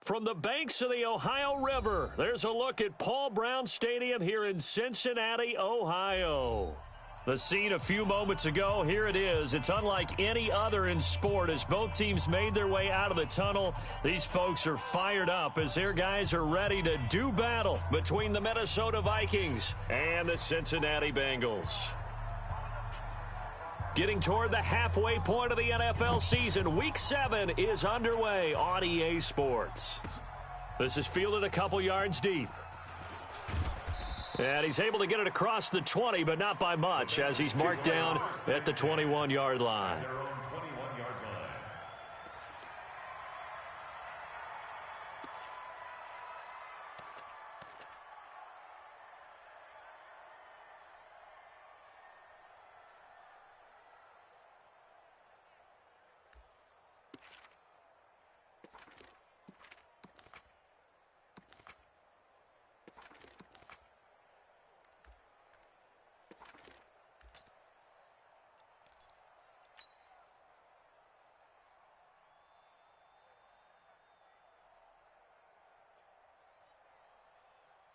From the banks of the Ohio River, there's a look at Paul Brown Stadium here in Cincinnati, Ohio. The scene a few moments ago, here it is. It's unlike any other in sport as both teams made their way out of the tunnel. These folks are fired up as their guys are ready to do battle between the Minnesota Vikings and the Cincinnati Bengals. Getting toward the halfway point of the NFL season, Week 7 is underway on EA Sports. This is fielded a couple yards deep. And he's able to get it across the 20, but not by much, as he's marked down at the 21-yard line.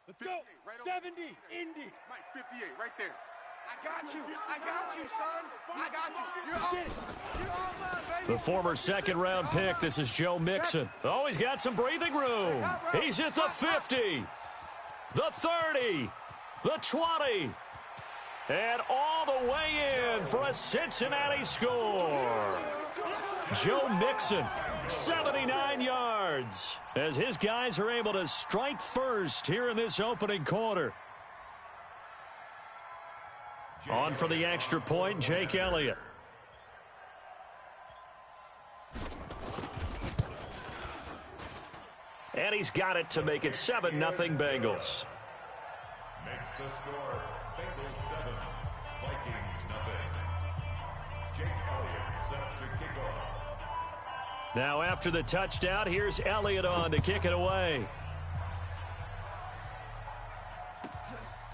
Let's go. 70, Indy. Mike, 58, right there. I got you. I got you, son. I got you. You're all mine, baby. The former second-round pick, this is Joe Mixon. Oh, he's got some breathing room. He's at the 50, the 30, the 20, and all the way in for a Cincinnati score. Joe Mixon, 79 yards, as his guys are able to strike first here in this opening quarter. On for the extra point, Jake Elliott. And he's got it to make it 7-0 Bengals. Makes the score, Bengals 7, Vikings nothing. Jake Elliott set to kick off. Now after the touchdown, here's Elliott on to kick it away.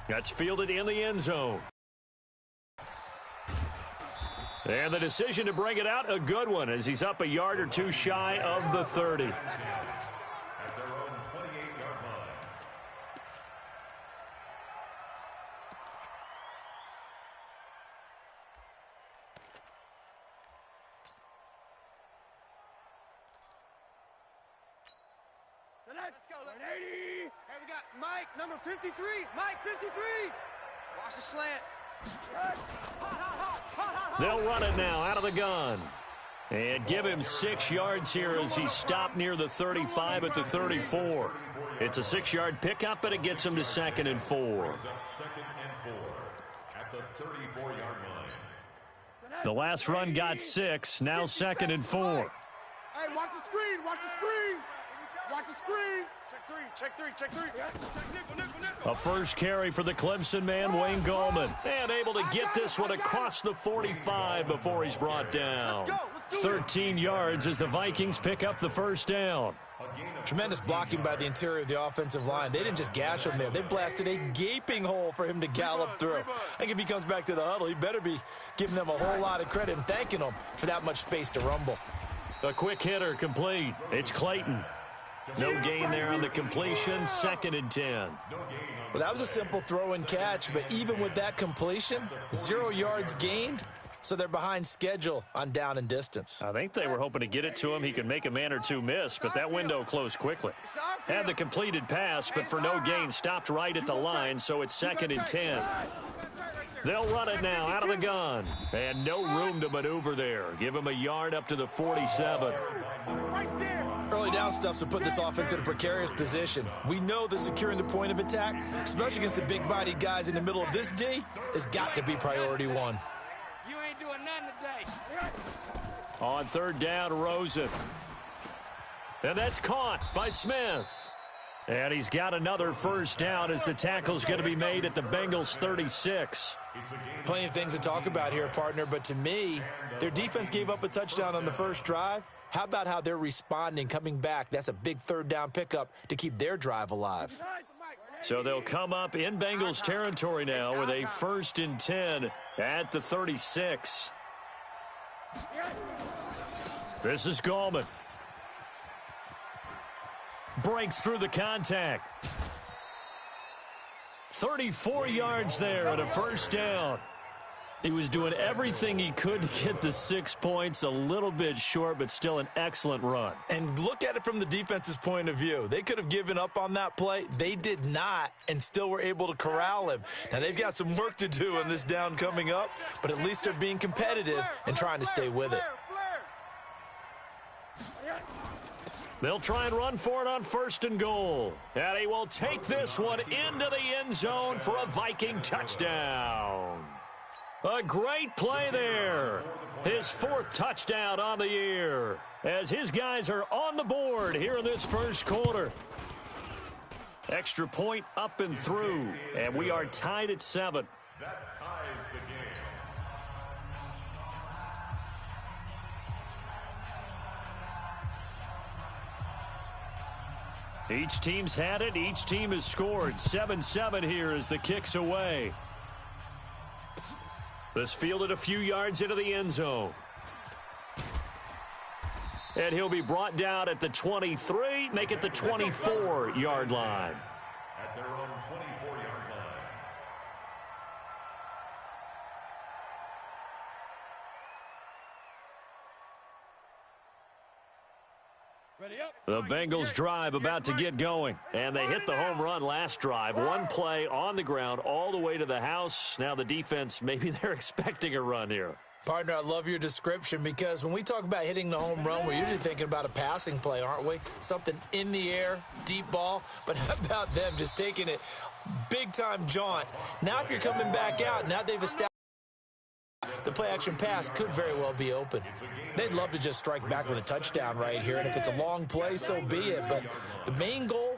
That's fielded in the end zone. And the decision to bring it out, a good one, as he's up a yard or two shy of the 30. At their own 28-yard line. Let's go. Let's go. Hey, we got Mike, number 53. Mike, 53. Watch the slant. They'll run it now out of the gun. And give him 6 yards here as he stopped near the 35 at the 34. It's a 6-yard pickup, and it gets him to 2nd and 4. Second and 4 at the 34-yard line. The last run got 6, now 2nd and 4. Hey, watch the screen. Watch the screen. Watch the screen. Check three. A first carry for the Clemson man, Wayne Gallman. And able to get this one across the 45 before he's brought down. 13 yards as the Vikings pick up the first down. Tremendous blocking by the interior of the offensive line. They didn't just gash him there. They blasted a gaping hole for him to gallop through. I think if he comes back to the huddle, he better be giving them a whole lot of credit and thanking them for that much space to rumble. A quick hitter complete. It's Clayton. No gain there on the completion, 2nd and 10. Well, that was a simple throw and catch, but even with that completion, 0 yards gained, so they're behind schedule on down and distance. I think they were hoping to get it to him. He could make a man or two miss, but that window closed quickly. Had the completed pass, but for no gain, stopped right at the line, so it's 2nd and 10. They'll run it now out of the gun, and no room to maneuver there. Give him a yard up to the 47. Early down stuff to put this offense in a precarious position. We know that securing the point of attack, especially against the big-bodied guys in the middle of this D, has got to be priority one. You ain't doing nothing today. On 3rd down, Rosen. And that's caught by Smith. And he's got another first down as the tackle's going to be made at the Bengals 36. Plenty of things to talk about here, partner, but to me, their defense gave up a touchdown on the first drive. How about how they're responding, coming back? That's a big 3rd down pickup to keep their drive alive. So they'll come up in Bengals territory now with a 1st and 10 at the 36. This is Gallman. breaks through the contact. 34 yards there and a first down. He was doing everything he could to get the 6 points, a little bit short, but still an excellent run. And look at it from the defense's point of view. They could have given up on that play. They did not, and still were able to corral him. Now, they've got some work to do on this down coming up, but at least they're being competitive and trying to stay with it. They'll try and run for it on 1st and goal. And he will take this one into the end zone for a Viking touchdown. A great play there. His 4th touchdown on the year as his guys are on the board here in this first quarter. Extra point up and through, and we are tied at 7. That ties the game. Each team's had it. Each team has scored. 7-7 here as the kick's away. This fielded a few yards into the end zone. And he'll be brought down at the 23, make it the 24-yard line. At their own 24-yard line. Ready up. The Bengals drive about to get going. And they hit the home run last drive. One play on the ground all the way to the house. Now the defense, maybe they're expecting a run here. Partner, I love your description because when we talk about hitting the home run, we're usually thinking about a passing play, aren't we? Something in the air, deep ball. But how about them just taking it big-time jaunt? Now if you're coming back out, now they've established the play-action pass could very well be open. They'd love to just strike back with a touchdown right here, and if it's a long play, so be it. But the main goal,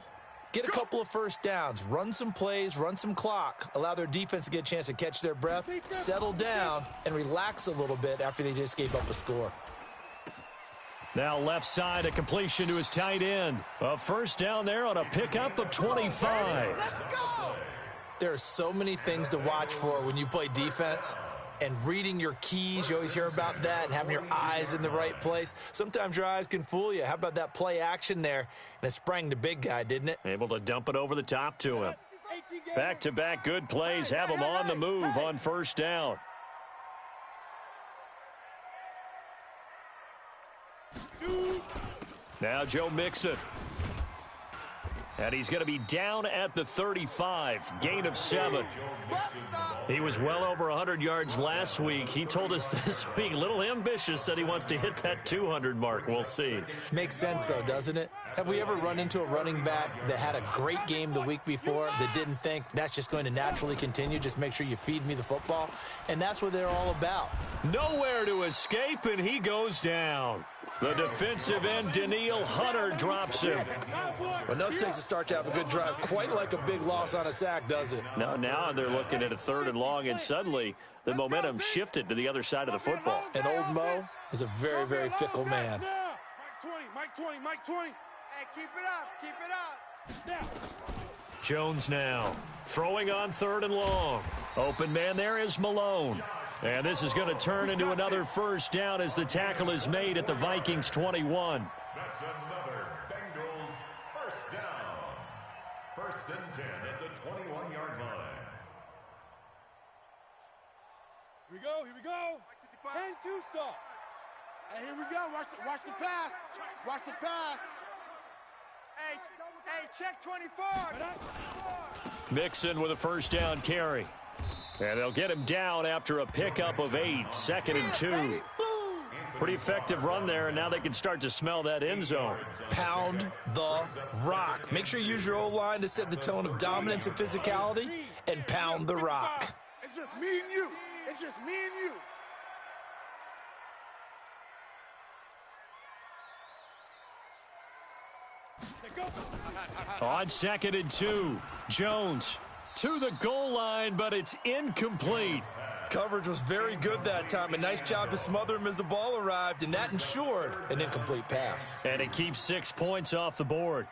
get a couple of first downs, run some plays, run some clock, allow their defense to get a chance to catch their breath, settle down, and relax a little bit after they just gave up a score. Now left side, a completion to his tight end. A first down there on a pickup of 25. There are so many things to watch for when you play defense. And reading your keys, you always hear about that, and having your eyes in the right place. Sometimes your eyes can fool you. How about that play action there? And it sprang the big guy, didn't it? Able to dump it over the top to him. Back-to-back good plays have him on the move on first down. Now Joe Mixon. And he's going to be down at the 35, gain of 7. He was well over 100 yards last week. He told us this week, a little ambitious, said he wants to hit that 200 mark. We'll see. Makes sense, though, doesn't it? Have we ever run into a running back that had a great game the week before that didn't think that's just going to naturally continue? Just make sure you feed me the football. And that's what they're all about. Nowhere to escape, and he goes down. The defensive end, Danielle Hunter, drops him. Well, no, it takes a start to have a good drive. Quite like a big loss on a sack, does it? No, now they're looking at a 3rd and long, and suddenly the momentum shifted to the other side of the football. And old Mo is a very, very fickle man. Mike 20. Hey, keep it up. Jones now throwing on 3rd and long. Open man there is Malone. And this is going to turn into another first down as the tackle is made at the Vikings 21. That's another Bengals first down. 1st and 10 at the 21-yard line. Here we go. 10 too soft. Hey, here we go. Watch the pass. Watch the pass. Hey, check 24. Mixon with a first down carry. And they'll get him down after a pickup of 8, 2nd and 2. Pretty effective run there, and now they can start to smell that end zone. Pound the rock. Make sure you use your O-line to set the tone of dominance and physicality, and pound the rock. It's just me and you. It's just me and you. On 2nd and 2, Jones to the goal line, but it's incomplete. Coverage was very good that time. A nice job to smother him as the ball arrived, and that ensured an incomplete pass. And it keeps 6 points off the board.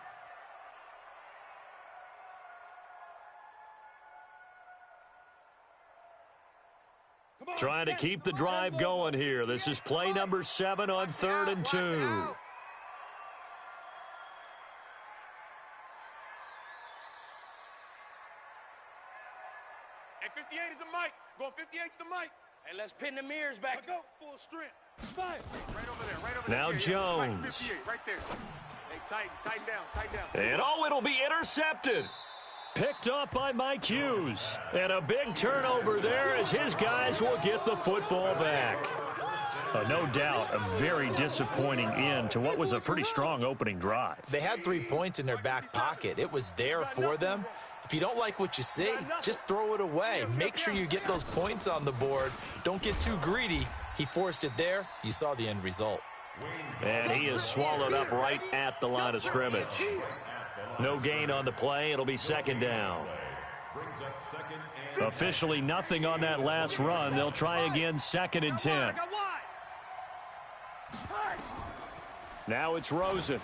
Trying to keep the drive going here. This is play number 7 on 3rd and 2. 58 is the mic. Going 58 is the mic. Hey, let's pin the mirrors back. Go full strength. Fire. Right over there. Right over now there. Jones. Right, 58, right there. Hey, tighten down. And it'll be intercepted. Picked up by Mike Hughes. And a big turnover there as his guys will get the football back. No doubt a very disappointing end to what was a pretty strong opening drive. They had 3 points in their back pocket. It was there for them. If you don't like what you see, just throw it away. Make sure you get those points on the board. Don't get too greedy. He forced it there. You saw the end result. And he is swallowed up right at the line of scrimmage. No gain on the play. It'll be second down. Officially nothing on that last run. They'll try again, 2nd and 10. Now it's Rosen.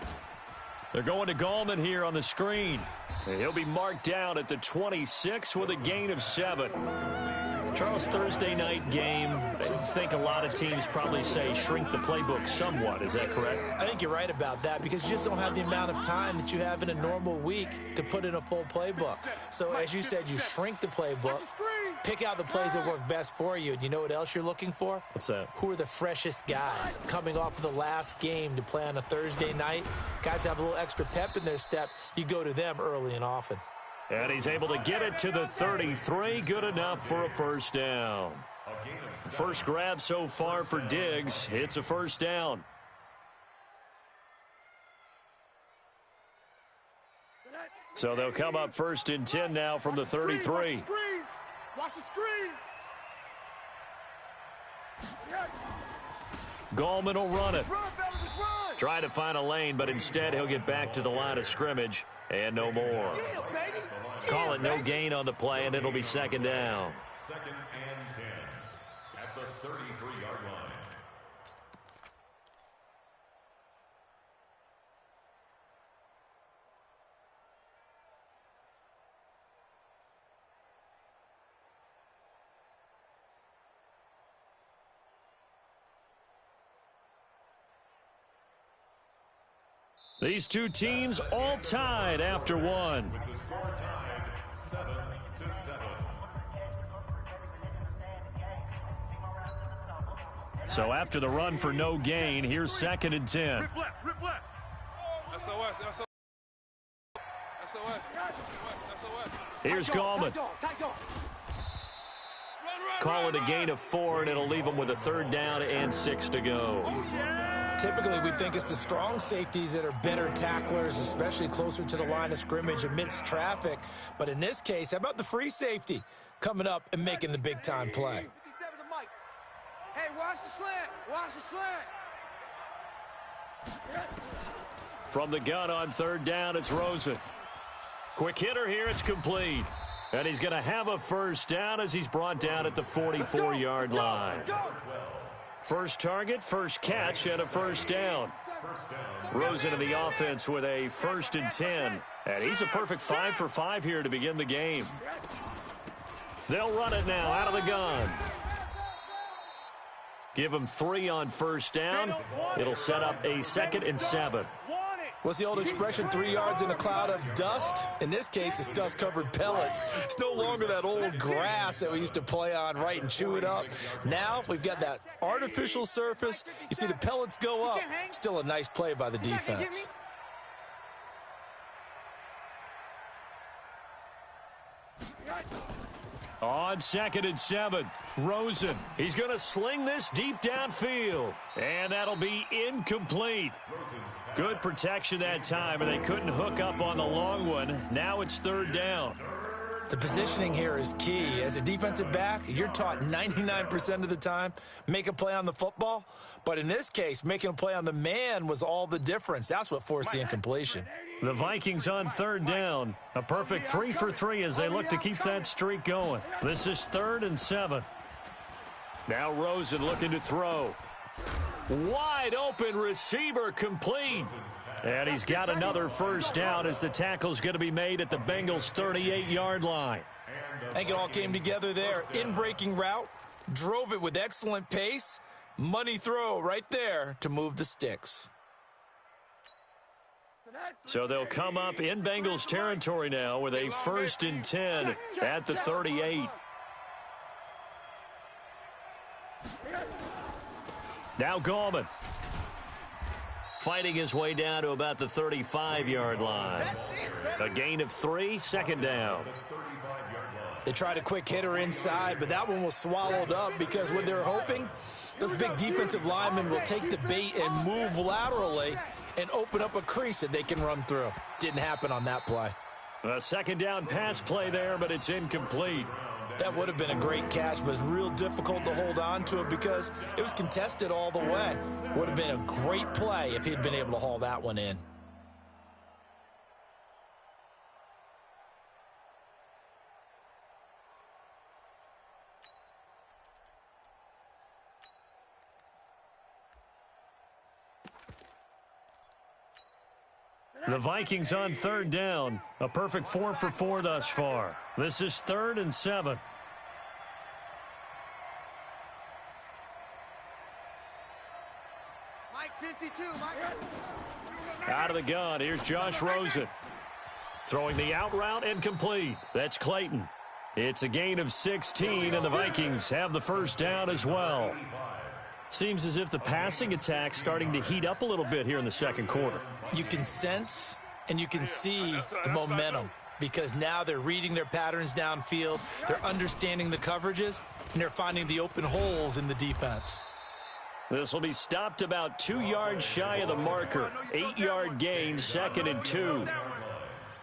They're going to Gallman here on the screen. He'll be marked down at the 26 with a gain of 7. Charles, Thursday night game, I think a lot of teams probably say shrink the playbook somewhat. Is that correct? I think you're right about that because you just don't have the amount of time that you have in a normal week to put in a full playbook. So as you said, you shrink the playbook, pick out the plays that work best for you. And you know what else you're looking for? What's that? Who are the freshest guys coming off of the last game to play on a Thursday night? Guys have a little extra pep in their step. You go to them early and often. And he's able to get it to the 33. Good enough for a first down. First grab so far for Diggs. It's a first down. So they'll come up 1st and 10 now from the 33. Watch the screen. Gallman will run it. Try to find a lane, but instead he'll get back to the line of scrimmage and no more. Call it no gain on the play, and it'll be second down. 2nd and 10 at the 33-yard line. These two teams all tied after one. With the score tied 7-7. So after the run for no gain, here's 2nd and 10. Rip left. SOS. Here's Gallman. Call it a gain of 4, and it'll leave them with a 3rd down and 6 to go. Typically, we think it's the strong safeties that are better tacklers, especially closer to the line of scrimmage amidst traffic. But in this case, how about the free safety coming up and making the big-time play? Hey, watch the slant. Watch the slant. From the gun on 3rd down, it's Rosen. Quick hitter here, it's complete. And he's going to have a first down as he's brought down at the 44-yard line. First target, first catch, and a first down. Rosen in the offense with a 1st and 10. And he's a perfect 5 for 5 here to begin the game. They'll run it now out of the gun. Give him 3 on first down. It'll set up a 2nd and 7. What's the old expression, 3 yards in a cloud of dust? In this case, it's dust-covered pellets. It's no longer that old grass that we used to play on, right, and chew it up. Now we've got that artificial surface. You see the pellets go up. Still a nice play by the defense. On 2nd and 7, Rosen. He's going to sling this deep downfield. And that'll be incomplete. Good protection that time, and they couldn't hook up on the long one. Now it's 3rd down. The positioning here is key. As a defensive back, you're taught 99% of the time, make a play on the football. But in this case, making a play on the man was all the difference. That's what forced the incompletion. The Vikings on 3rd down. A perfect 3 for 3 as they look to keep that streak going. This is 3rd and 7. Now Rosen looking to throw. Wide open receiver complete. And he's got another first down as the tackle's going to be made at the Bengals' 38-yard line. I think it all came together there. In-breaking route, drove it with excellent pace. Money throw right there to move the sticks. So they'll come up in Bengals territory now with a 1st and 10 at the 38. Now Gallman. Fighting his way down to about the 35-yard line. A gain of 3, second down. They tried a quick hitter inside, but that one was swallowed up because what they're hoping, those big defensive linemen will take the bait and move laterally and open up a crease that they can run through. Didn't happen on that play. A second down pass play there, but it's incomplete. That would have been a great catch, but it's real difficult to hold on to it because it was contested all the way. Would have been a great play if he'd been able to haul that one in. The Vikings on third down. A perfect 4 for 4 thus far. This is 3rd and 7. Mike 52, Mike. Out of the gun, here's Josh Rosen. Throwing the out route and complete. That's Clayton. It's a gain of 16, and the Vikings have the first down as well. Seems as if the passing attack's starting to heat up a little bit here in the second quarter. You can sense and you can see the momentum because now they're reading their patterns downfield, they're understanding the coverages, and they're finding the open holes in the defense. This will be stopped about 2 yards shy of the marker. 8-yard gain, 2nd and 2.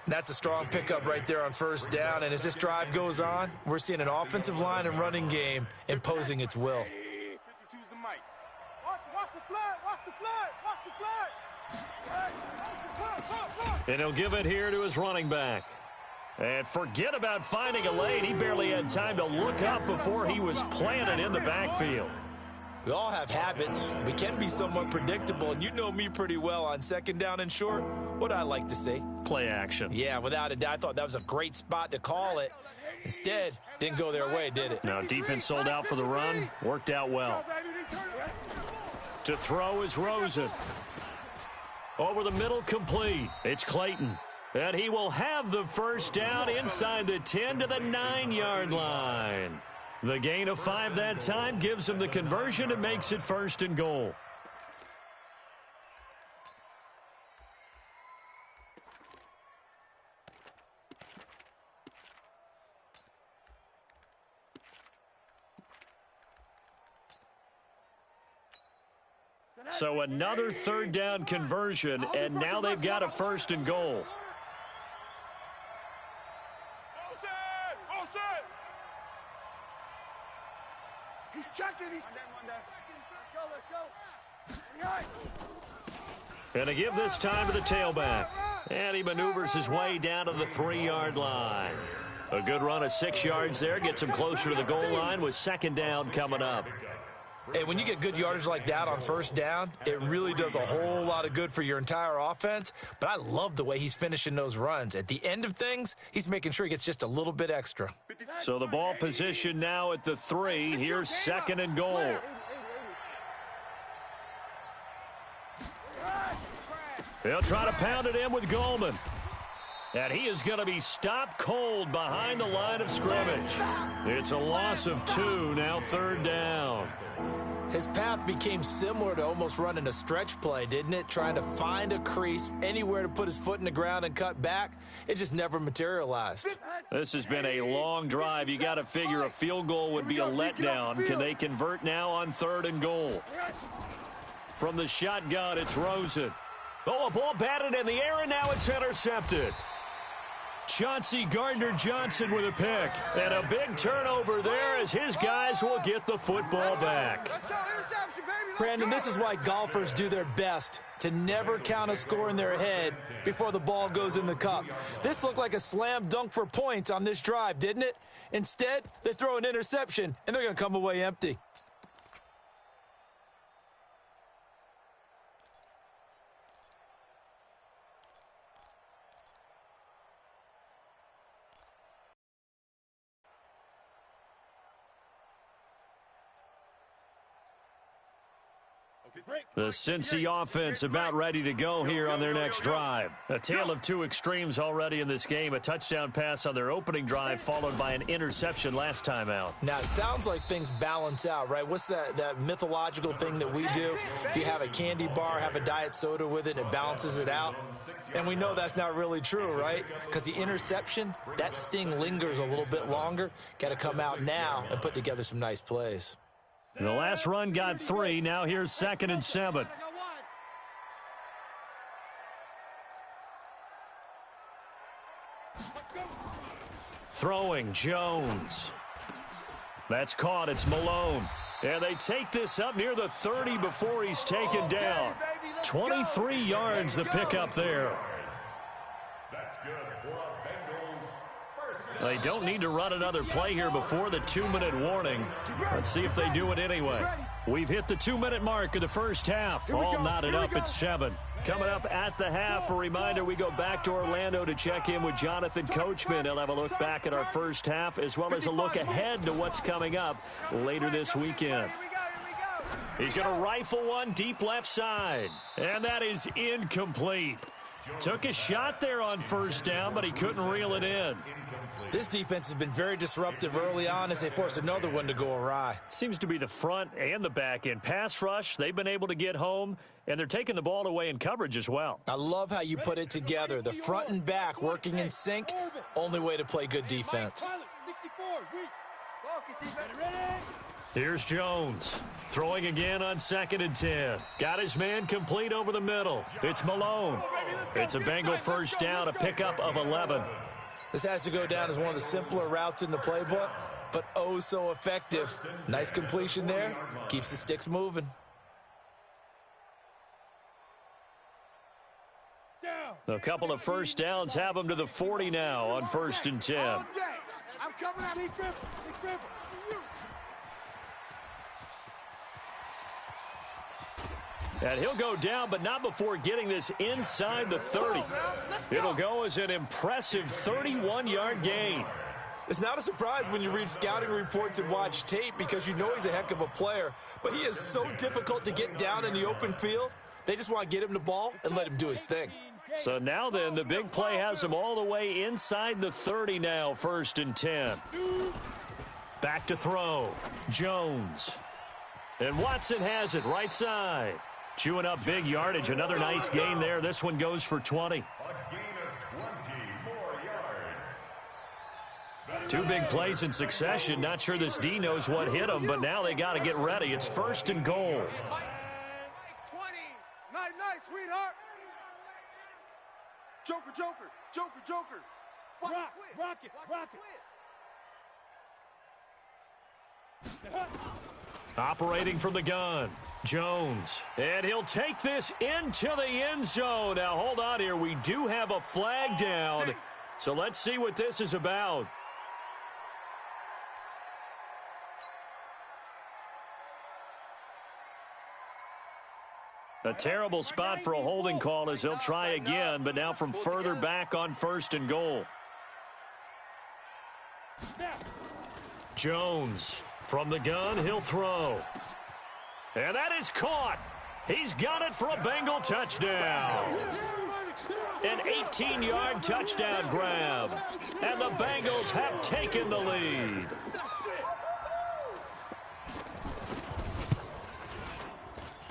That's a strong pickup right there on first down, and as this drive goes on, we're seeing an offensive line and running game imposing its will. 52's the Mike. Watch the flood, watch the flood, watch the flood. And he'll give it here to his running back. And forget about finding a lane. He barely had time to look up before he was planted in the backfield. We all have habits. We can be somewhat predictable, and you know me pretty well on second down and short. What I like to see? Play action. Yeah, without a doubt. I thought that was a great spot to call it. Instead, didn't go their way, did it? Now, defense sold out for the run. Worked out well. To throw is Rosen. Over the middle, complete. It's Clayton. And he will have the first down inside the 10 to the 9-yard line. The gain of 5 that time gives him the conversion and makes it 1st and goal. So another 3rd down conversion, and now they've got a 1st and goal. He's checking, he's checking. And to give this time to the tailback. And he maneuvers his way down to the 3-yard line. A good run of 6 yards there. Gets him closer to the goal line with 2nd down coming up. Hey, when you get good yardage like that on first down, it really does a whole lot of good for your entire offense. But I love the way he's finishing those runs. At the end of things, he's making sure he gets just a little bit extra. So the ball position now at the 3. Here's 2nd and goal. They'll try to pound it in with Gallman. And he is going to be stopped cold behind the line of scrimmage. It's a loss of 2, now 3rd down. His path became similar to almost running a stretch play, didn't it? Trying to find a crease, anywhere to put his foot in the ground and cut back. It just never materialized. This has been a long drive. You got to figure a field goal would be a letdown. Can they convert now on 3rd and goal? From the shotgun, it's Rosen. Oh, a ball batted in the air, and now it's intercepted. Chauncey Gardner-Johnson with a pick. And a big turnover there as his guys will get the football back. Let's go, interception, baby. Brandon, this is why golfers do their best to never count a score in their head before the ball goes in the cup. This looked like a slam dunk for points on this drive, didn't it? Instead, they throw an interception, and they're going to come away empty. The Cincy offense about ready to go here on their next drive. A tale of two extremes already in this game. A touchdown pass on their opening drive followed by an interception last time out. Now, it sounds like things balance out, right? What's that mythological thing that we do? If you have a candy bar, have a diet soda with it, it balances it out. And we know that's not really true, right? Because the interception, that sting lingers a little bit longer. Got to come out now and put together some nice plays. The last run got 3. Now here's 2nd and 7. Throwing, Jones. That's caught. It's Malone. And they take this up near the 30 before he's taken down. 23 yards the pickup there. That's good for a Bengals first down. They don't need to run another play here before the 2-minute warning. Let's see if they do it anyway. We've hit the 2-minute mark of the first half. All knotted up at 7. Coming up at the half, a reminder, we go back to Orlando to check in with Jonathan Coachman. He'll have a look back at our first half as well as a look ahead to what's coming up later this weekend. He's going to rifle one deep left side, and that is incomplete. Took a shot there on first down, but he couldn't reel it in. This defense has been very disruptive early on as they force another one to go awry. Seems to be the front and the back end. Pass rush, they've been able to get home, and they're taking the ball away in coverage as well. I love how you put it together. The front and back working in sync, only way to play good defense. Here's Jones. Throwing again on 2nd and 10. Got his man complete over the middle. It's Malone. It's a Bengal first down, a pickup of 11. This has to go down as one of the simpler routes in the playbook, but oh so effective. Nice completion there. Keeps the sticks moving. A couple of first downs have them to the 40 now on 1st and 10. I'm coming out. And he'll go down, but not before getting this inside the 30. It'll go as an impressive 31-yard gain. It's not a surprise when you read scouting reports and watch tape because you know he's a heck of a player, but he is so difficult to get down in the open field. They just want to get him the ball and let him do his thing. So now then, the big play has him all the way inside the 30 now, 1st and 10. Back to throw. Jones. And Watson has it right side. Chewing up big yardage. Another nice gain there. This one goes for 20. A gain of 20 more yards. 2 big plays in succession. Not sure this D knows what hit him, but now they got to get ready. It's 1st and goal. Mike, 20. Nice, sweetheart. Joker. Rock it. Operating from the gun. Jones. And he'll take this into the end zone. Now, hold on here. We do have a flag down. So let's see what this is about. A terrible spot for a holding call as he'll try again, but now from further back on 1st and goal. Jones from the gun, he'll throw. And that is caught. He's got it for a Bengal touchdown. An 18-yard touchdown grab. And the Bengals have taken the lead.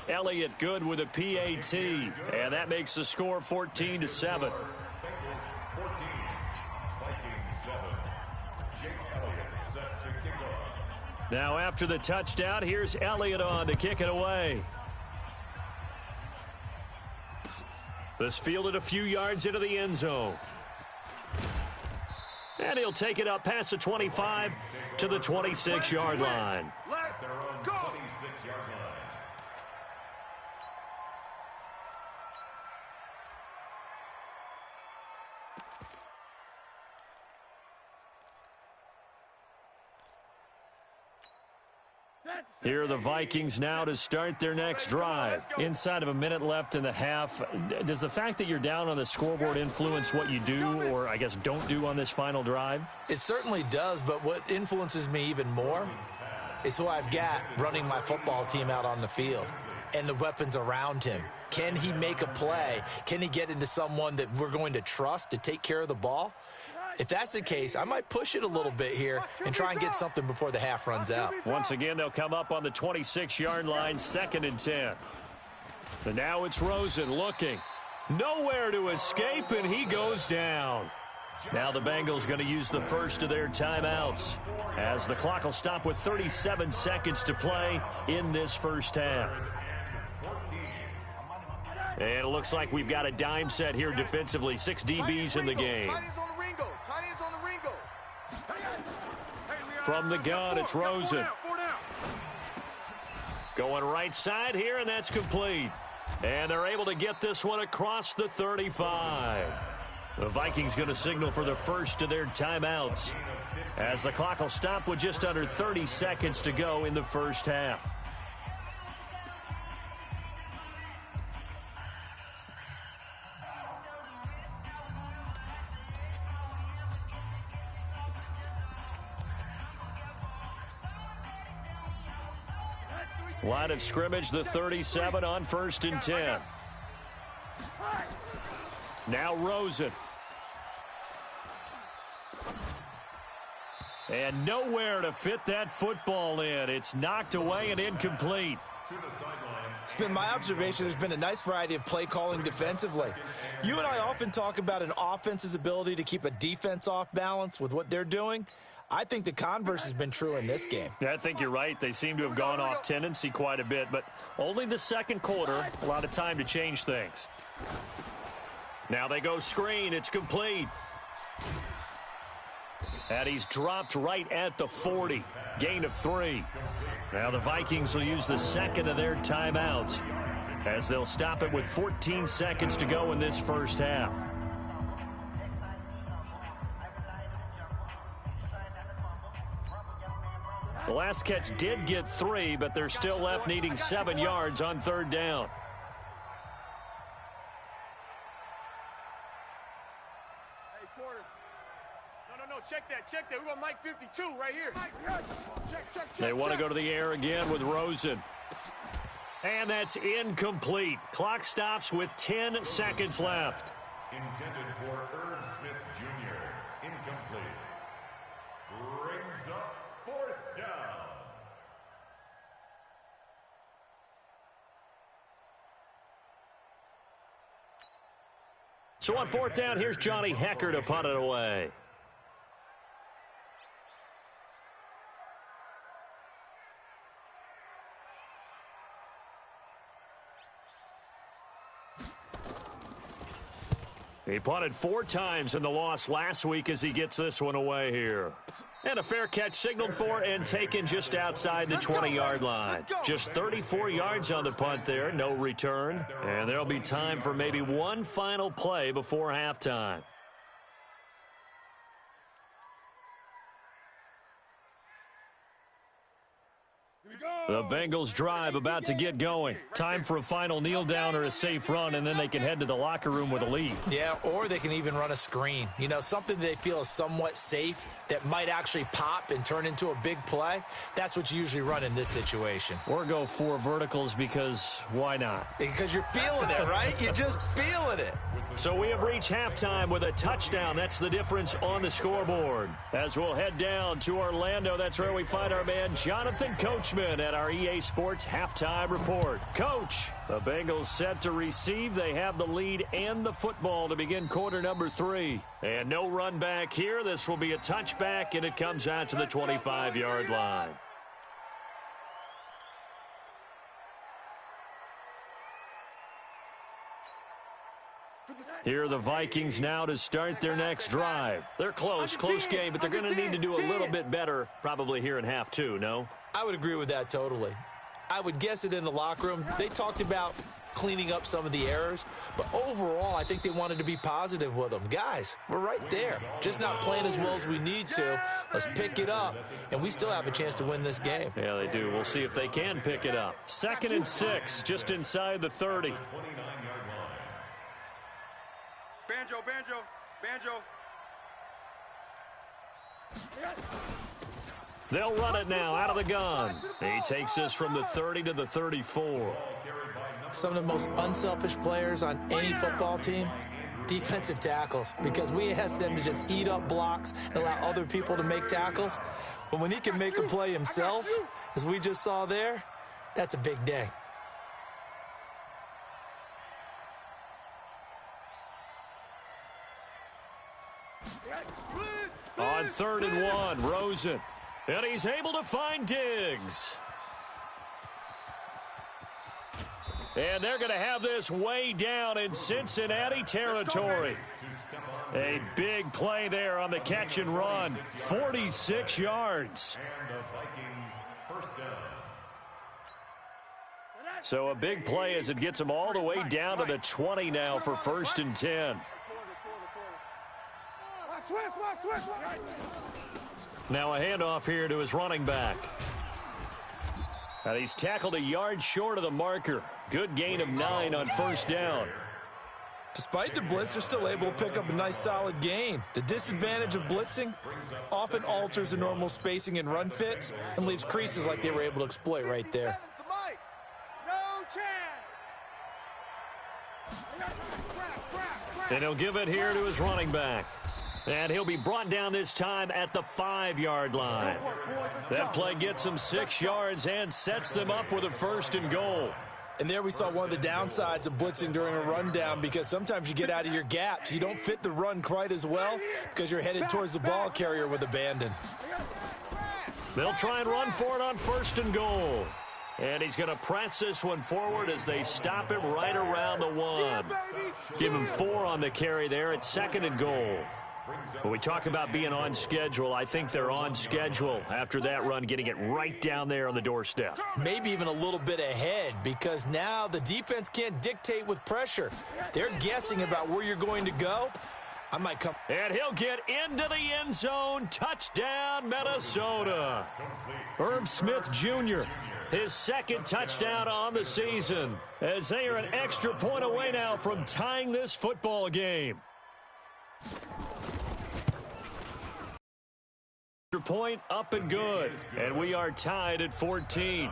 Elliott good with a PAT. And that makes the score 14-7. Bengals 14, Vikings 7. Jake Elliott set to kick off. Now after the touchdown, here's Elliott on to kick it away. This fielded a few yards into the end zone. And he'll take it up past the 25 to the 26-yard line. At their own 26-yard line. Here are the Vikings now to start their next drive. Inside of a minute left in the half. Does the fact that you're down on the scoreboard influence what you do, or I guess don't do on this final drive? It certainly does, but what influences me even more is who I've got running my football team out on the field. and the weapons around him. Can he make a play? Can he get into someone that we're going to trust to take care of the ball? If that's the case, I might push it a little bit here and try and get something before the half runs out. Once again, they'll come up on the 26-yard line, 2nd and 10. And now it's Rosen looking. Nowhere to escape, and he goes down. Now the Bengals going to use the first of their timeouts as the clock will stop with 37 seconds to play in this first half. And it looks like we've got a dime set here defensively. 6 DBs in the game. From the gun, it's Rosen. Going right side here, and that's complete. And they're able to get this one across the 35. The Vikings going to signal for the first of their timeouts as the clock will stop with just under 30 seconds to go in the first half. Line of scrimmage, the 37 on 1st and 10. Now Rosen. And nowhere to fit that football in. It's knocked away and incomplete. It's been my observation there's been a nice variety of play calling defensively. You and I often talk about an offense's ability to keep a defense off balance with what they're doing. I think the converse has been true in this game. Yeah, I think you're right. They seem to have gone off tendency quite a bit, but only the second quarter, a lot of time to change things. Now they go screen. It's complete. And he's dropped right at the 40. Gain of 3. Now the Vikings will use the second of their timeouts as they'll stop it with 14 seconds to go in this first half. The last catch did get 3, but they're still left needing 7 yards on 3rd down. Hey, Porter. No, check that. We got Mike 52 right here. Check. They want to go to the air again with Rosen. And that's incomplete. Clock stops with 10 seconds left. Intended for Smith Jr. Incomplete. Brings up 4th down. So on 4th down, here's Johnny Hecker to punt it away. He punted 4 times in the loss last week as he gets this one away here. And a fair catch signaled for and taken just outside the 20-yard line. Just 34 yards on the punt there, no return. And there'll be time for maybe one final play before halftime. The Bengals drive about to get going. Time for a final kneel down or a safe run, and then they can head to the locker room with a lead. Yeah, or they can even run a screen. You know, something they feel is somewhat safe that might actually pop and turn into a big play. That's what you usually run in this situation. Or go 4 verticals because why not? Because you're feeling it, right? You're just feeling it. So we have reached halftime with a touchdown. That's the difference on the scoreboard. As we'll head down to Orlando, that's where we find our man Jonathan Coachman at our EA Sports Halftime Report. Coach, the Bengals set to receive. They have the lead and the football to begin quarter number 3. And no run back here. This will be a touchback, and it comes out to the 25-yard line. Here are the Vikings now to start their next drive. They're close game, but they're going to need to do a little bit better probably here in half 2, no? I would agree with that totally. I would guess it in the locker room. They talked about cleaning up some of the errors, but overall, I think they wanted to be positive with them. Guys, we're right there. Just not playing as well as we need to. Let's pick it up, and we still have a chance to win this game. Yeah, they do. We'll see if they can pick it up. 2nd and 6, just inside the 30. Banjo. They'll run it now out of the gun. He takes this from the 30 to the 34. Some of the most unselfish players on any football team, defensive tackles, because we ask them to just eat up blocks and allow other people to make tackles. But when he can make a play himself, as we just saw there, that's a big day. On 3rd and 1, Rosen. And he's able to find Diggs. And they're going to have this way down in Cincinnati territory. A big play there on the catch and run. 46 yards. And the Vikings first down. So a big play as it gets them all the way down to the 20 now for 1st and 10. Now a handoff here to his running back. And he's tackled a yard short of the marker. Good gain of 9 on 1st down. Despite the blitz, they're still able to pick up a nice solid gain. The disadvantage of blitzing often alters the normal spacing and run fits and leaves creases like they were able to exploit right there. And he'll give it here to his running back. And he'll be brought down this time at the 5-yard line. That play gets him 6 yards and sets them up with a 1st and goal. And there we saw one of the downsides of blitzing during a rundown, because sometimes you get out of your gaps. You don't fit the run quite as well because you're headed towards the ball carrier with abandon. They'll try and run for it on 1st and goal. And he's going to press this one forward as they stop him right around the 1. Give him 4 on the carry there at 2nd and goal. When we talk about being on schedule, I think they're on schedule after that run, getting it right down there on the doorstep. Maybe even a little bit ahead, because now the defense can't dictate with pressure. They're guessing about where you're going to go. I might come. And he'll get into the end zone. Touchdown, Minnesota. Irv Smith Jr., his 2nd touchdown on the season, as they are an extra point away now from tying this football game. Point up and good, and we are tied at 14.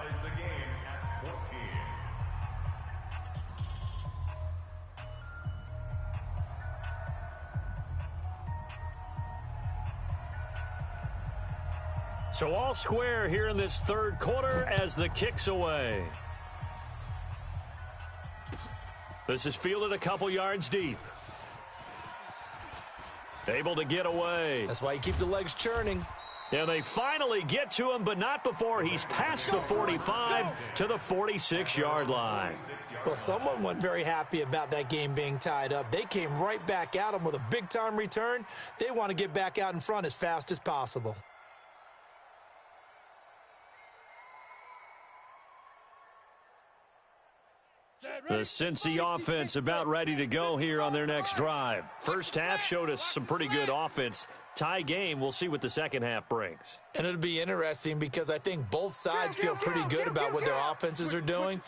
So all square here in this 3rd quarter as the kick's away. This is fielded a couple yards deep. Able to get away. That's why you keep the legs churning. And they finally get to him, but not before he's past the 45 to the 46-yard line. Well, someone wasn't very happy about that game being tied up. They came right back at him with a big-time return. They want to get back out in front as fast as possible. The Cincy offense about ready to go here on their next drive. First half showed us some pretty good offense. Tie game, we'll see what the second half brings. And it'll be interesting because I think both sides feel pretty good about what their offenses are doing.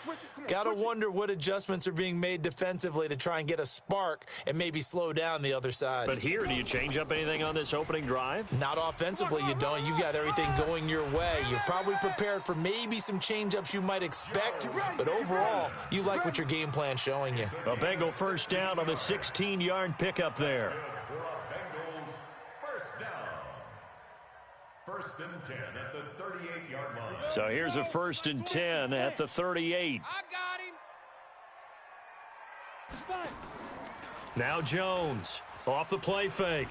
Got to wonder what adjustments are being made defensively to try and get a spark and maybe slow down the other side. But here, do you change up anything on this opening drive? Not offensively, you don't. You got everything going your way. You've probably prepared for maybe some change-ups you might expect, but overall, you like what your game plan's showing you. A Bengal first down on the 16-yard pickup there. First and 10 at the 38-yard line. So here's a 1st and 10 at the 38. I got him. Now Jones off the play fake.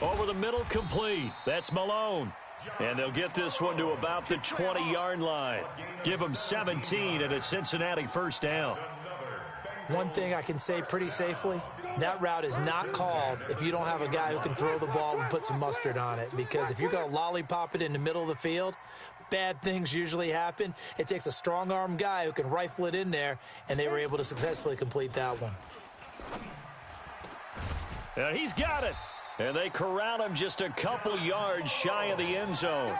Over the middle, complete. That's Malone. And they'll get this one to about the 20-yard line. Give them 17 and a Cincinnati first down. One thing I can say pretty safely, that route is not called if you don't have a guy who can throw the ball and put some mustard on it. Because if you're going to lollipop it in the middle of the field, bad things usually happen. It takes a strong-arm guy who can rifle it in there, and they were able to successfully complete that one. And he's got it. And they corral him just a couple yards shy of the end zone.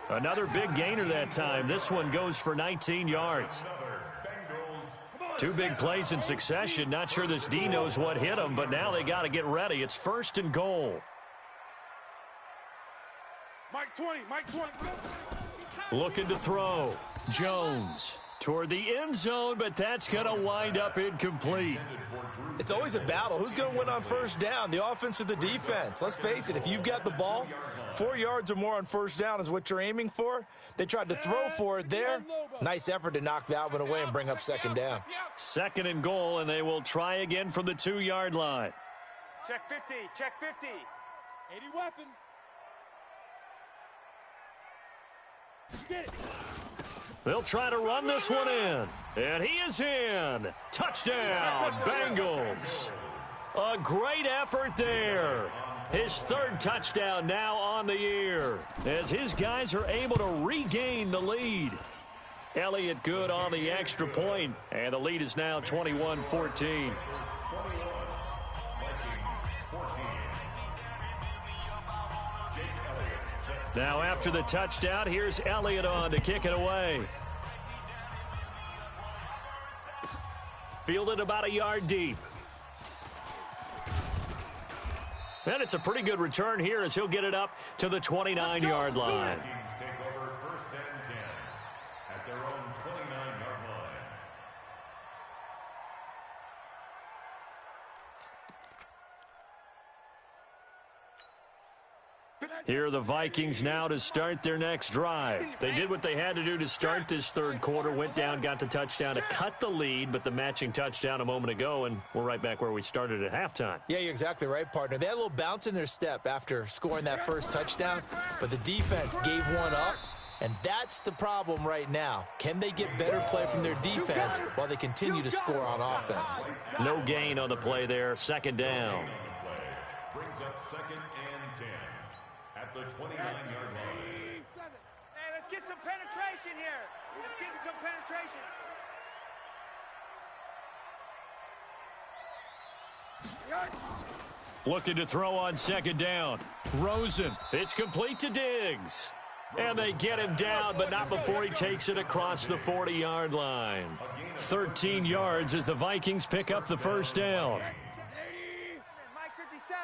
Another big gainer that time. This one goes for 19 yards. 2 big plays in succession. Not sure this D knows what hit him, but now they got to get ready. It's 1st and goal. Mike 20, Mike 20. Looking to throw. Jones toward the end zone, but that's going to wind up incomplete. It's always a battle. Who's going to win on first down, the offense or the defense? Let's face it, if you've got the ball, 4 yards or more on first down is what you're aiming for. They tried to throw for it there. Nice effort to knock that one away and bring up second down. Second and goal, and they will try again from the 2-yard line. Check 50, check 50. 80 weapon. Get it. They'll try to run this one in. And he is in. Touchdown, Bengals. A great effort there. His third touchdown now on the year as his guys are able to regain the lead. Elliott good on the extra point, and the lead is now 21-14. Now after the touchdown, here's Elliott on to kick it away. Fielded about a yard deep. And it's a pretty good return here as he'll get it up to the 29-yard line. Vikings take over first and 10 at their own 29-yard line. Here are the Vikings now to start their next drive. They did what they had to do to start this third quarter, went down, got the touchdown to cut the lead, but the matching touchdown a moment ago, and we're right back where we started at halftime. Yeah, you're exactly right, partner. They had a little bounce in their step after scoring that first touchdown, but the defense gave one up, and that's the problem right now. Can they get better play from their defense while they continue to score on offense? No gain on the play there, second down. Brings up second and 10 at the 29-yard line. Hey, let's get some penetration here. Let's get some penetration. Looking to throw on second down. Rosen. It's complete to Diggs. And they get him down, but not before he takes it across the 40-yard line. 13 yards as the Vikings pick up the first down. 80. Mike 57.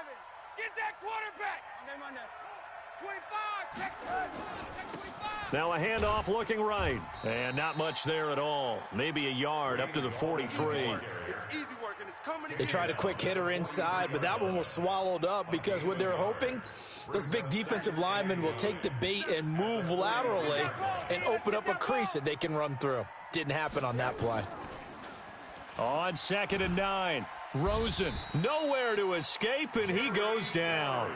Get that quarterback. Name on that. 25. Check 25. Now a handoff looking right. And not much there at all. Maybe a yard up to the 43. It's easy work, and it's coming They tried a quick hitter inside, but that one was swallowed up because what they're hoping, those big defensive linemen will take the bait and move laterally and open up a crease that they can run through. Didn't happen on that play. On second and 9. Rosen nowhere to escape, and he goes down.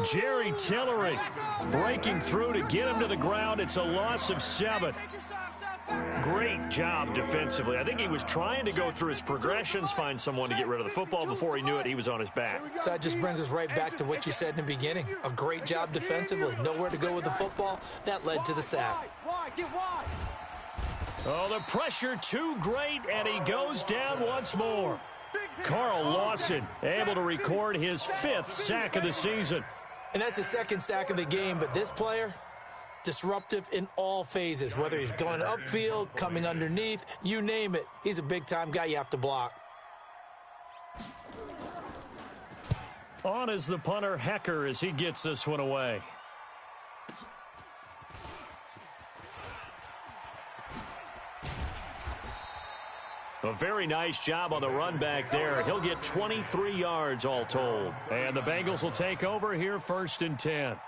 Jerry Tillery breaking through to get him to the ground. It's a loss of 7. Great job defensively. I think he was trying to go through his progressions, find someone to get rid of the football. Before he knew it, he was on his back. So that just brings us right back to what you said in the beginning. A great job defensively. Nowhere to go with the football. That led to the sack. Oh, the pressure too great, and he goes down once more. Carl Lawson able to record his 5th sack of the season. And that's the second sack of the game, but this player, disruptive in all phases, whether he's going upfield, coming underneath, you name it. He's a big-time guy you have to block. On is the punter, Hecker, as he gets this one away. A very nice job on the run back there. He'll get 23 yards all told. And the Bengals will take over here first and 10.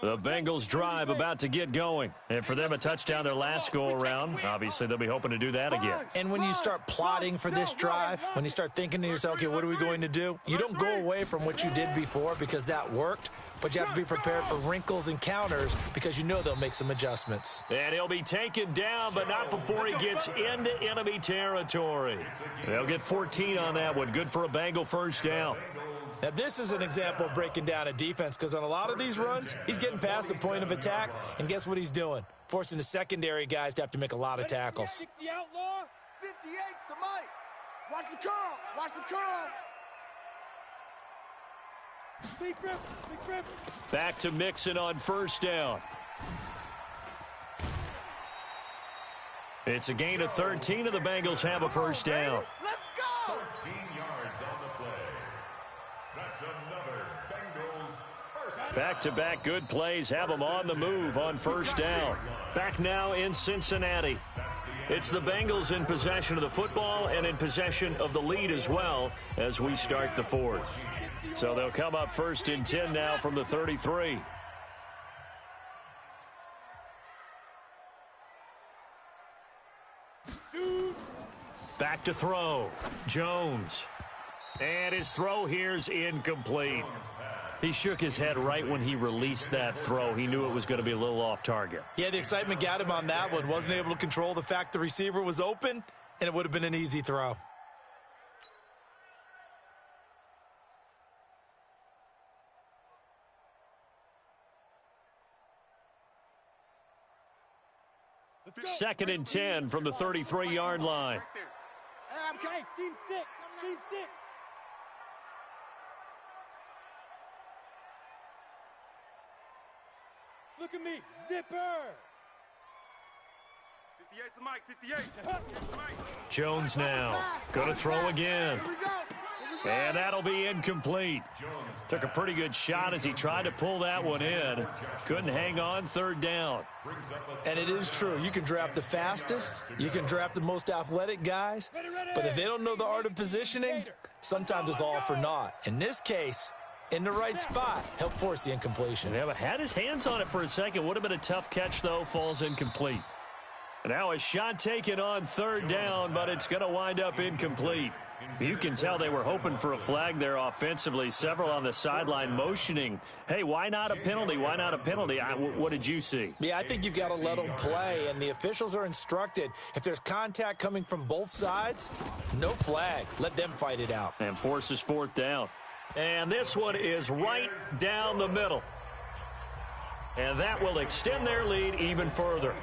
The Bengals drive about to get going. And for them, a touchdown their last go-around. Obviously, they'll be hoping to do that again. And when you start plotting for this drive, when you start thinking to yourself, okay, what are we going to do? You don't go away from what you did before because that worked, but you have to be prepared for wrinkles and counters because you know they'll make some adjustments. And he'll be taken down, but not before he gets into enemy territory. They'll get 14 on that one. Good for a Bengal first down. Now, this is an example of breaking down a defense because on a lot of these runs, he's getting past the point of attack, and guess what he's doing? Forcing the secondary guys to have to make a lot of tackles. 60 outlaw. 58 to Mike. Watch the curl. Watch the curl. Big grip. Back to Mixon on first down. It's a gain of 13, and the Bengals have a first down. Let's go. 13 yards. That's another Bengals first. Back-to-back good plays have them on the move on first down. Back now in Cincinnati. It's the Bengals in possession of the football and in possession of the lead as well as we start the fourth. So they'll come up first and 10 now from the 33. Back to throw. Jones. And his throw here's incomplete. He shook his head right when he released that throw. He knew it was going to be a little off target. Yeah, the excitement got him on that one. Wasn't able to control the fact the receiver was open, and it would have been an easy throw. Second and 10 from the 33-yard line. Okay, team six. Team six. Look at me, zipper. 58's the mic, 58. Jones now. Going to throw again. Here we go. And that'll be incomplete. Took a pretty good shot as he tried to pull that one in. Couldn't hang on third down. And it is true. You can draft the fastest. You can draft the most athletic guys. But if they don't know the art of positioning, sometimes it's all for naught. In this case, in the right spot, help force the incompletion. Yeah, but had his hands on it for a second. Would have been a tough catch, though. Falls incomplete. Now a shot taken on third down, but it's going to wind up incomplete. You can tell they were hoping for a flag there offensively. Several on the sideline motioning, hey, why not a penalty? Why not a penalty? What did you see? Yeah, I think you've got to let them play, and the officials are instructed. If there's contact coming from both sides, no flag. Let them fight it out. And forces fourth down. And this one is right down the middle. And that will extend their lead even further.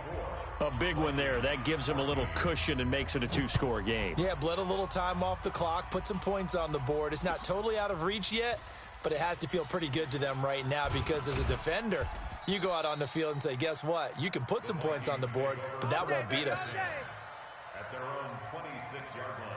A big one there. That gives them a little cushion and makes it a two-score game. Yeah, bled a little time off the clock, put some points on the board. It's not totally out of reach yet, but it has to feel pretty good to them right now because as a defender, you go out on the field and say, guess what? You can put some points on the board, but that won't beat us. At their own 26-yard line.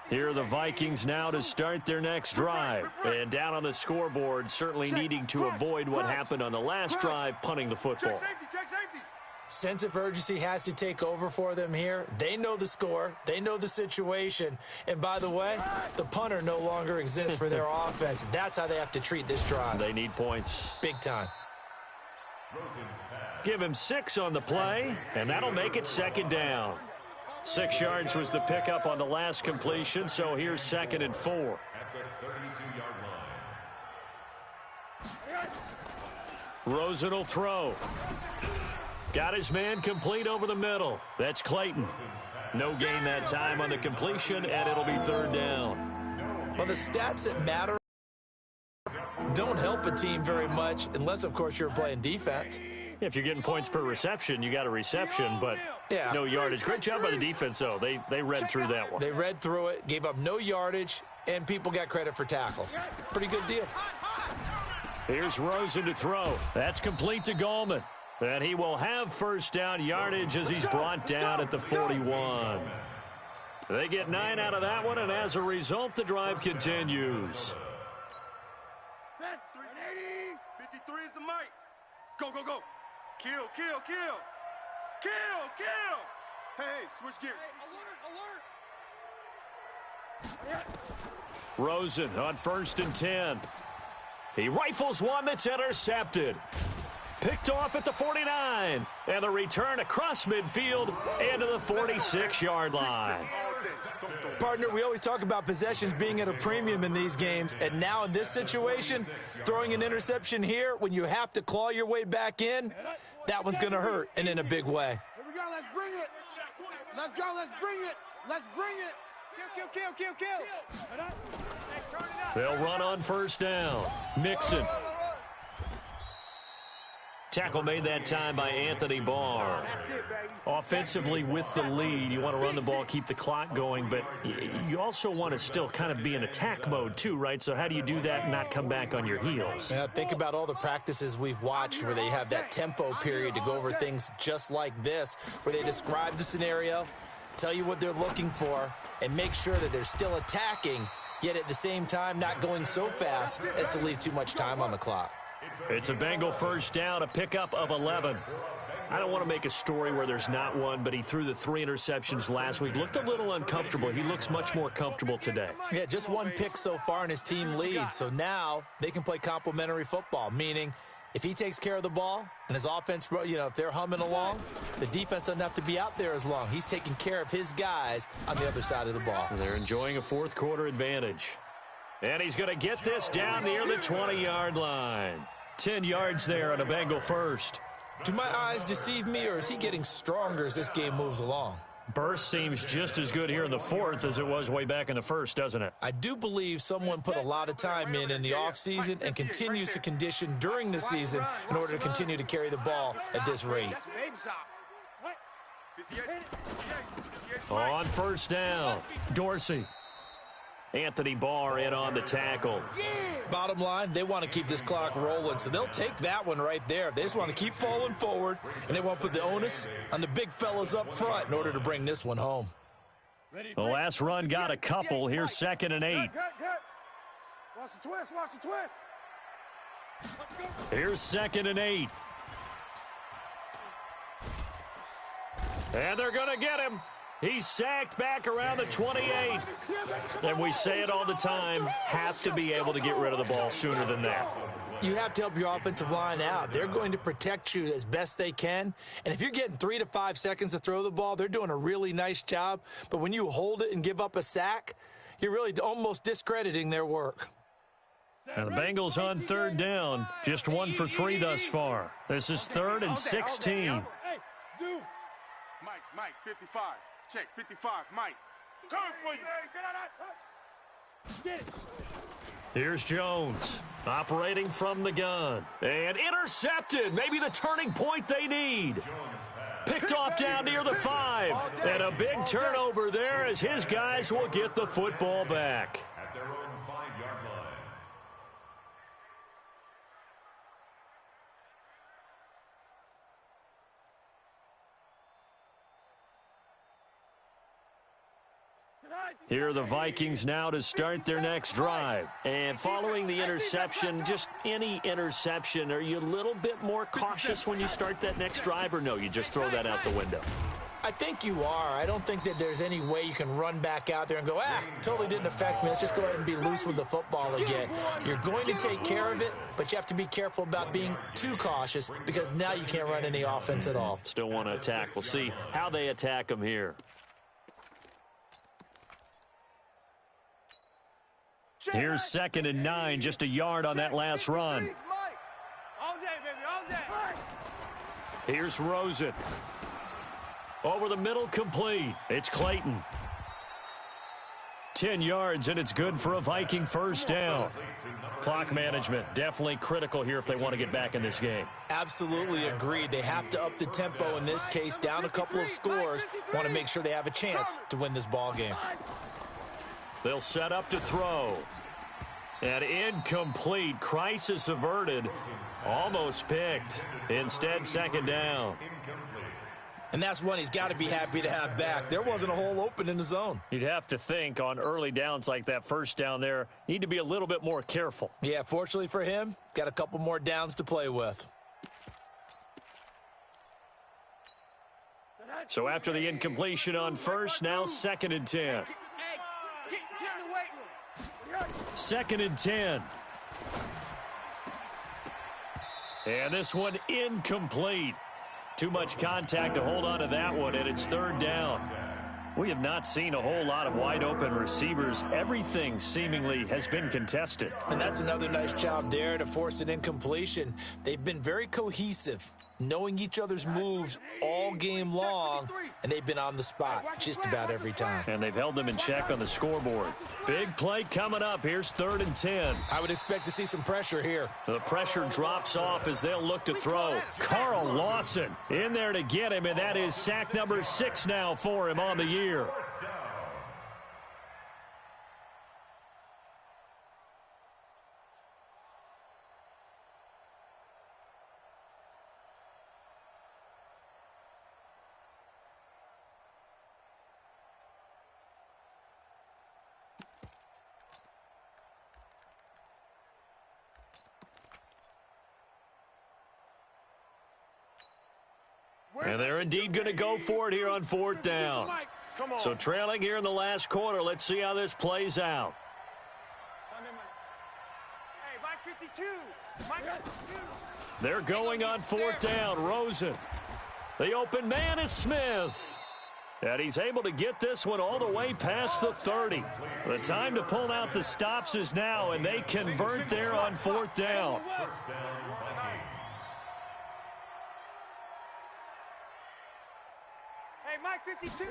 Here are the Vikings now to start their next drive. And down on the scoreboard, certainly needing to avoid what happened on the last drive, punting the football. Check safety. Sense of urgency has to take over for them here. They know the score. They know the situation. And by the way, the punter no longer exists for their offense. That's how they have to treat this drive. They need points. Big time. Give him 6 on the play, and that'll make it second down. 6 yards was the pickup on the last completion, so here's second and 4. At the 32-yard line. Rosen will throw. Got his man complete over the middle. That's Clayton. No gain that time on the completion, and it'll be third down. Well, the stats that matter don't help a team very much unless, of course, you're playing defense. If you're getting points per reception, you got a reception, but yeah, no yardage. Great job by the defense, though. They read through that one. They read through it, gave up no yardage, and people got credit for tackles. Pretty good deal. Here's Rosen to throw. That's complete to Gallman. And he will have first down yardage as he's brought down at the 41. They get 9 out of that one, and as a result, the drive continues. 53 is the mic. Go, go, go. Kill, kill, kill. Kill, kill. Hey, switch gear. Alert. Rosen on first and 10. He rifles one that's intercepted. Picked off at the 49. And the return across midfield into the 46-yard line. Partner, we always talk about possessions being at a premium in these games, and now in this situation, throwing an interception here when you have to claw your way back in, that one's going to hurt, and in a big way. Here we go. Let's bring it. Let's go. Let's bring it. Let's bring it. Kill, kill, kill, kill, kill. Hey, turn it up. They'll run on first down. Mixon. Tackle made that time by Anthony Barr. Offensively with the lead, you want to run the ball, keep the clock going, but you also want to still kind of be in attack mode too, right? So how do you do that and not come back on your heels? Yeah, think about all the practices we've watched where they have that tempo period to go over things just like this, where they describe the scenario, tell you what they're looking for, and make sure that they're still attacking, yet at the same time not going so fast as to leave too much time on the clock. It's a Bengal first down, a pickup of 11. I don't want to make a story where there's not one, but he threw the 3 interceptions last week. Looked a little uncomfortable. He looks much more comfortable today. Yeah, just 1 pick so far and his team leads. So now they can play complementary football, meaning if he takes care of the ball and his offense, if they're humming along, the defense doesn't have to be out there as long. He's taking care of his guys on the other side of the ball. They're enjoying a fourth quarter advantage. And he's going to get this down near the 20-yard line. 10 yards there on a Bengal first. Do my eyes deceive me, or is he getting stronger as this game moves along? Burst seems just as good here in the fourth as it was way back in the first, doesn't it? I do believe someone put a lot of time in the offseason and continues to condition during the season in order to continue to carry the ball at this rate. On first down, Dorsey. Anthony Barr in on the tackle. Bottom line, they want to keep this clock rolling, so they'll take that one right there. They just want to keep falling forward, and they want to put the onus on the big fellas up front in order to bring this one home. The last run got a couple. Here's 2nd and 8. Watch the twist, watch the twist. Here's 2nd and 8. And they're going to get him. He's sacked back around the 28. And we say it all the time, have to be able to get rid of the ball sooner than that. You have to help your offensive line out. They're going to protect you as best they can. And if you're getting 3 to 5 seconds to throw the ball, they're doing a really nice job. But when you hold it and give up a sack, you're really almost discrediting their work. Now the Bengals on 3rd down, just 1 for 3 thus far. This is 3rd and 16. Mike, 55. Check, 55, Mike. Coming for you. Get it. Here's Jones, operating from the gun. And intercepted, maybe the turning point they need. Picked off down near the 5. And a big turnover there as his guys will get the football back. At their own 5-yard line. Here are the Vikings now to start their next drive. And following the interception, just any interception, are you a little bit more cautious when you start that next drive, or no, you just throw that out the window? I think you are. I don't think that there's any way you can run back out there and go, totally didn't affect me. Let's just go ahead and be loose with the football again. You're going to take care of it, but you have to be careful about being too cautious because now you can't run any offense at all. Still want to attack. We'll see how they attack them here. Here's 2nd and 9, just a yard on that last run. All day, baby, all day. Here's Rosen. Over the middle, complete. It's Clayton. 10 yards, and it's good for a Viking first down. Clock management, definitely critical here if they want to get back in this game. Absolutely agreed. They have to up the tempo in this case, down a couple of scores. Want to make sure they have a chance to win this ball game. They'll set up to throw. And incomplete. Crisis averted. Almost picked. Instead, 2nd down. And that's one he's got to be happy to have back. There wasn't a hole open in the zone. You'd have to think on early downs like that first down there, need to be a little bit more careful. Yeah, fortunately for him, got a couple more downs to play with. So after the incompletion on first, now 2nd and 10. Get in the weight room. 2nd and 10. And this one incomplete. Too much contact to hold on to that one, and it's 3rd down. We have not seen a whole lot of wide-open receivers. Everything seemingly has been contested. And that's another nice job there to force an incompletion. They've been very cohesive, knowing each other's moves all game long, and they've been on the spot just about every time. And they've held them in check on the scoreboard. Big play coming up. Here's 3rd and 10. I would expect to see some pressure here. The pressure drops off as they'll look to throw. Carl Lawson in there to get him, and that is sack number 6 now for him on the year. And they're indeed going to go for it here on fourth down. So trailing here in the last quarter. Let's see how this plays out. Hey, Mike 52. Mike 52. They're going on fourth down. Rosen. The open man is Smith. And he's able to get this one all the way past the 30. The time to pull out the stops is now, and they convert there on fourth down. Hey, Mike 52.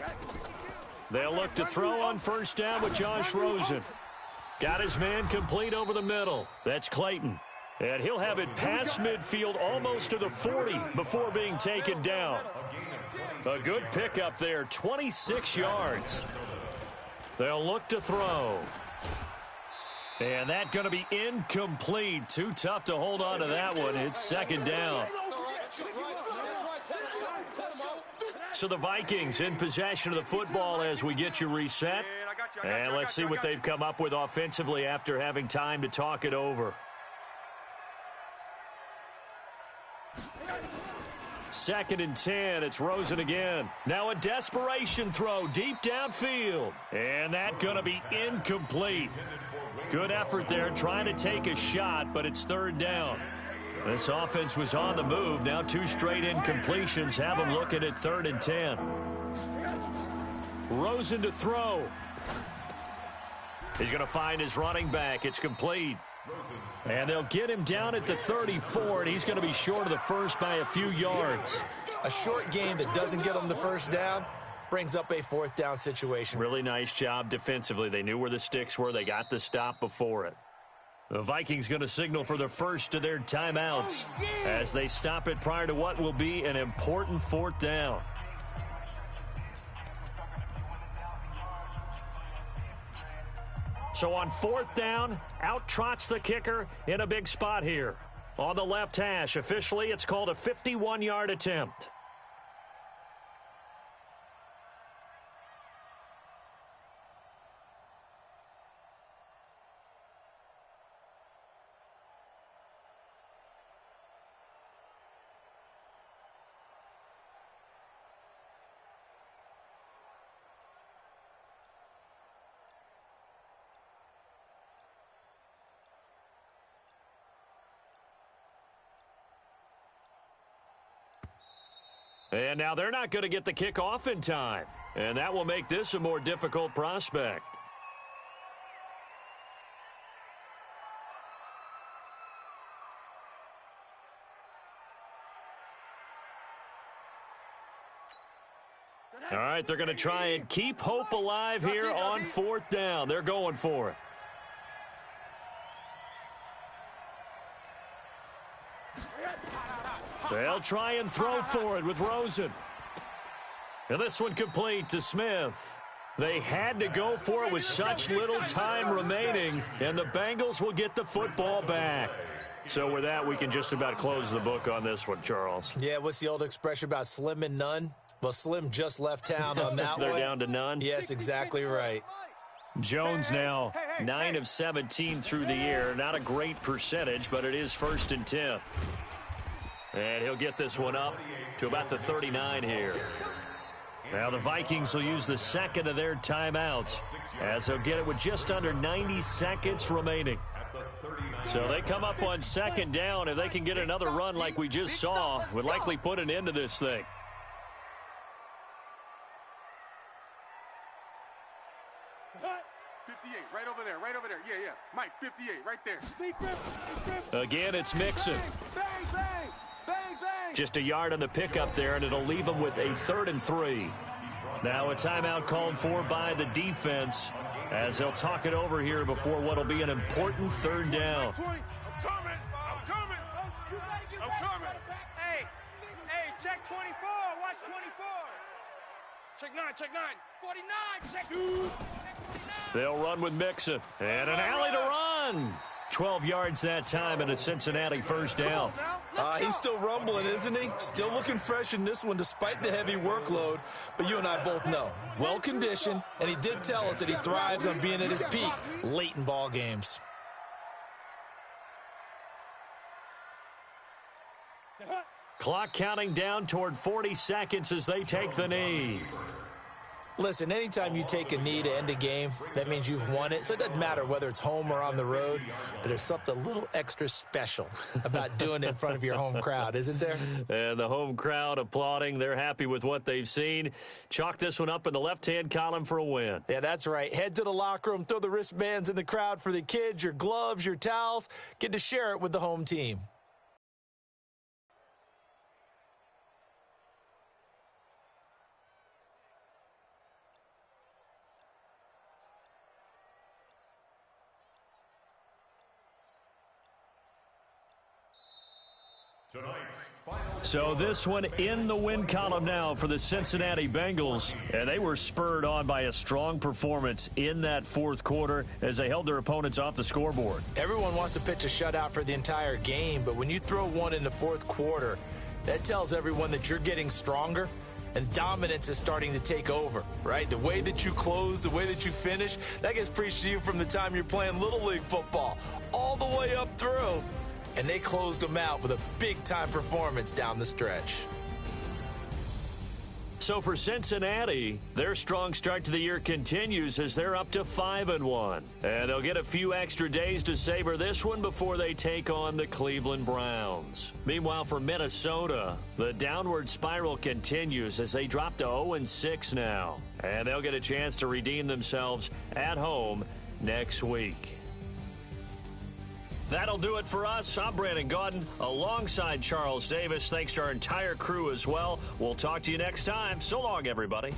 They'll look to throw on first down with Josh Rosen. Got his man complete over the middle. That's Clayton. And he'll have it past midfield almost to the 40 before being taken down. A good pickup there, 26 yards. They'll look to throw. And that's going to be incomplete. Too tough to hold on to that one. It's second down. So the Vikings in possession of the football as we get you reset. And let's see what they've come up with offensively after having time to talk it over. Second and 10. It's Rosen again. Now a desperation throw deep downfield. And that's going to be incomplete. Good effort there trying to take a shot, but it's third down. This offense was on the move. Now two straight incompletions have them looking at third and 10. Rosen to throw. He's going to find his running back. It's complete. And they'll get him down at the 34, and he's going to be short of the first by a few yards. A short game that doesn't get him the first down brings up a fourth down situation. Really nice job defensively. They knew where the sticks were. They got the stop before it. The Vikings going to signal for the first of their timeouts as they stop it prior to what will be an important fourth down. So on fourth down, out trots the kicker in a big spot here. On the left hash, officially it's called a 51-yard attempt. And now they're not going to get the kickoff in time. And that will make this a more difficult prospect. All right, they're going to try and keep hope alive here on fourth down. They're going for it. They'll try and throw for it with Rosen. And this one complete to Smith. They had to go for it with such little time remaining, and the Bengals will get the football back. So with that, we can just about close the book on this one, Charles. Yeah, what's the old expression about slim and none? Well, Slim just left town on that They're one. down to none? Yes, exactly right. Jones now 9 of 17 through the air. Not a great percentage, but it is first and 10. And he'll get this one up to about the 39 here. Now the Vikings will use the second of their timeouts as they'll get it with just under 90 seconds remaining. So they come up on second down. If they can get another run like we just saw, would likely put an end to this thing. Right over there, right over there. Yeah, yeah. Mike, 58, right there. Again, it's Mixon. Bang, bang, bang, bang. Just a yard on the pickup there, and it'll leave them with a 3rd and 3. Now a timeout called for by the defense as they'll talk it over here before what will be an important 3rd down. I'm coming. Hey, check 24. Watch 24. Check 9. 49. Check 49. They'll run with Mixon. And an alley to run. 12 yards that time and a Cincinnati first down. He's still rumbling, isn't he? Still looking fresh in this one despite the heavy workload. But you and I both know, well-conditioned, and he did tell us that he thrives on being at his peak late in ball games. Clock counting down toward 40 seconds as they take the knee. Listen, anytime you take a knee to end a game, that means you've won it. So it doesn't matter whether it's home or on the road, but there's something a little extra special about doing it in front of your home crowd, isn't there? And the home crowd applauding. They're happy with what they've seen. Chalk this one up in the left-hand column for a win. Yeah, that's right. Head to the locker room, throw the wristbands in the crowd for the kids, your gloves, your towels. Get to share it with the home team. So this one in the win column now for the Cincinnati Bengals. And they were spurred on by a strong performance in that fourth quarter as they held their opponents off the scoreboard. Everyone wants to pitch a shutout for the entire game, but when you throw one in the fourth quarter, that tells everyone that you're getting stronger and dominance is starting to take over, right? The way that you close, the way that you finish, that gets preached to you from the time you're playing Little League football all the way up through. And they closed them out with a big-time performance down the stretch. So for Cincinnati, their strong start to the year continues as they're up to 5-1. And they'll get a few extra days to savor this one before they take on the Cleveland Browns. Meanwhile, for Minnesota, the downward spiral continues as they drop to 0-6 now. And they'll get a chance to redeem themselves at home next week. That'll do it for us. I'm Brandon Gaudin alongside Charles Davis. Thanks to our entire crew as well. We'll talk to you next time. So long, everybody.